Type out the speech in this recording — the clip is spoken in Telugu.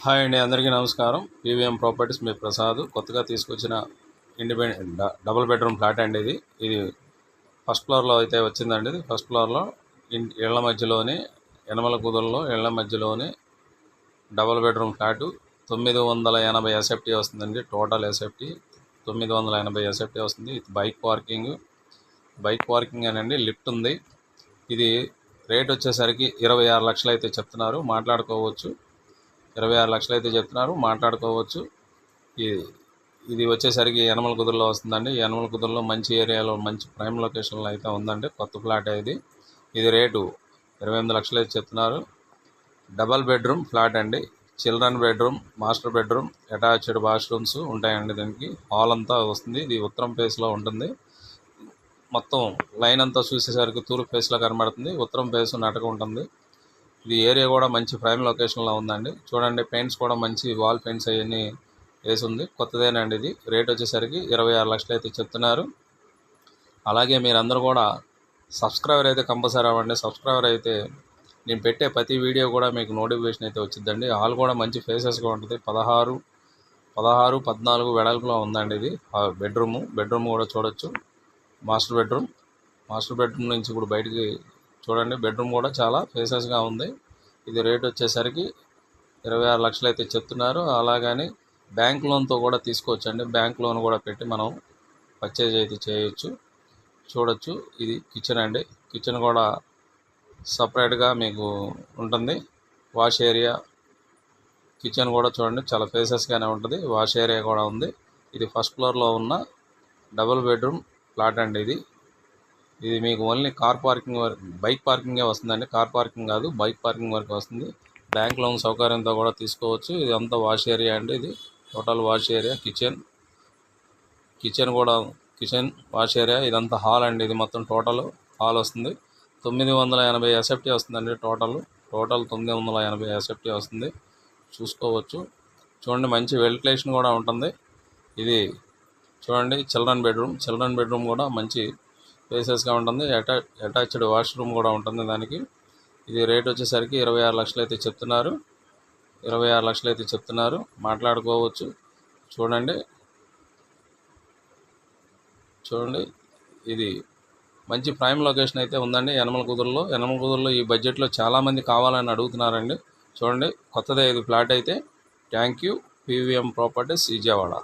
హాయ్ అండి, అందరికీ నమస్కారం. పీవీఎం ప్రాపర్టీస్ మీ ప్రసాద్ కొత్తగా తీసుకొచ్చిన ఇండిపెండెంట్ డబుల్ బెడ్రూమ్ ఫ్లాట్ అండి. ఇది ఫస్ట్ ఫ్లోర్లో అయితే వచ్చిందండి. ఇది ఫస్ట్ ఫ్లోర్లో ఇళ్ల మధ్యలోనే యనమల కుదురులో ఇళ్ల మధ్యలోనే డబుల్ బెడ్రూమ్ ఫ్లాటు 980 ఎస్ఎఫ్టీ వస్తుందండి. టోటల్ ఎస్ఎఫ్టీ 980 ఎస్ఎఫ్టీ వస్తుంది. ఇది బైక్ పార్కింగ్ అనండి. లిఫ్ట్ ఉంది. ఇది రేట్ వచ్చేసరికి 26 లక్షలు అయితే చెప్తున్నారు. మాట్లాడుకోవచ్చు. 26 లక్షలు అయితే చెప్తున్నారు, మాట్లాడుకోవచ్చు. ఇది వచ్చేసరికి యనమల కుదురులో వస్తుందండి. యనమల కుదురులో మంచి ఏరియాలో మంచి ప్రైమ్ లొకేషన్లో అయితే ఉందండి. కొత్త ఫ్లాట్ ఇది రేటు 28 లక్షలు అయితే చెప్తున్నారు. డబల్ బెడ్రూమ్ ఫ్లాట్ అండి. Children bedroom, master bedroom, attached washrooms ఉంటాయండి. దీనికి హాల్ అంతా వస్తుంది. ఇది ఉత్తరం ఫేస్లో ఉంటుంది. మొత్తం లైన్ అంతా చూసేసరికి తూర్పు ఫేస్లో కనబడుతుంది. ఉత్తరం ఫేస్ నటక ఉంటుంది. ఇది ఏరియా కూడా మంచి ప్రైమ్ లొకేషన్లో ఉందండి. చూడండి, పెయింట్స్ కూడా మంచి వాల్ పెయింట్స్ అవన్నీ వేసి ఉంది. కొత్తదేనండి. ఇది రేట్ వచ్చేసరికి 26 లక్షలు అయితే చెప్తున్నారు. అలాగే మీరందరూ కూడా సబ్స్క్రైబర్ అయితే కంపల్సరీ అవ్వండి. సబ్స్క్రైబర్ అయితే నేను పెట్టే ప్రతి వీడియో కూడా మీకు నోటిఫికేషన్ అయితే వచ్చిందండి. హాల్ కూడా మంచి ఫేసెస్గా ఉంటుంది. 16, 14 వెడల్పులో ఉందండి. ఇది బెడ్రూమ్ కూడా చూడొచ్చు. మాస్టర్ బెడ్రూమ్ నుంచి ఇప్పుడు బయటికి చూడండి. బెడ్రూమ్ కూడా చాలా ఫేసెస్గా ఉంది. ఇది రేట్ వచ్చేసరికి 26 లక్షలు అయితే చెప్తున్నారు. అలాగని బ్యాంక్ లోన్తో కూడా తీసుకోవచ్చండి. బ్యాంక్ లోన్ కూడా పెట్టి మనం పర్చేజ్ అయితే చేయొచ్చు. చూడొచ్చు. ఇది కిచెన్ అండి. కిచెన్ కూడా సపరేట్గా మీకు ఉంటుంది. వాష్ ఏరియా, కిచెన్ కూడా చూడండి చాలా ఫేసెస్గానే ఉంటుంది. వాష్ ఏరియా కూడా ఉంది. ఇది ఫస్ట్ ఫ్లోర్లో ఉన్న డబుల్ బెడ్రూమ్ ఫ్లాట్ అండి. ఇది మీకు ఓన్లీ బైక్ పార్కింగే వస్తుందండి. కార్ పార్కింగ్ కాదు, బైక్ పార్కింగ్ వరకు వస్తుంది. బ్యాంక్ లోన్ సౌకర్యంతో కూడా తీసుకోవచ్చు. ఇది అంతా వాష్ ఏరియా అండి. ఇది total wash area. Kitchen wash area. ఇదంతా హాల్ అండి. ఇది మొత్తం టోటల్ హాల్ వస్తుంది. 980 ఎస్ఎఫ్టీ వస్తుందండి. టోటల్ 980 ఎస్ఎఫ్టీ వస్తుంది. చూసుకోవచ్చు. చూడండి, మంచి వెంటిలేషన్ కూడా ఉంటుంది. ఇది చూడండి, చిల్డ్రన్ బెడ్రూమ్ కూడా మంచి స్పేసెస్గా ఉంటుంది. అటాచ్డ్ వాష్రూమ్ కూడా ఉంటుంది దానికి. ఇది రేట్ వచ్చేసరికి 26 లక్షలు అయితే చెప్తున్నారు. మాట్లాడుకోవచ్చు. చూడండి, ఇది మంచి ప్రైమ్ లొకేషన్ అయితే ఉందండి. యనమల కుదురులో ఈ బడ్జెట్లో చాలామంది కావాలని అడుగుతున్నారండి. చూడండి, కొత్తదే ఇది ఫ్లాట్ అయితే. Thank you. PVM properties Vijayawada.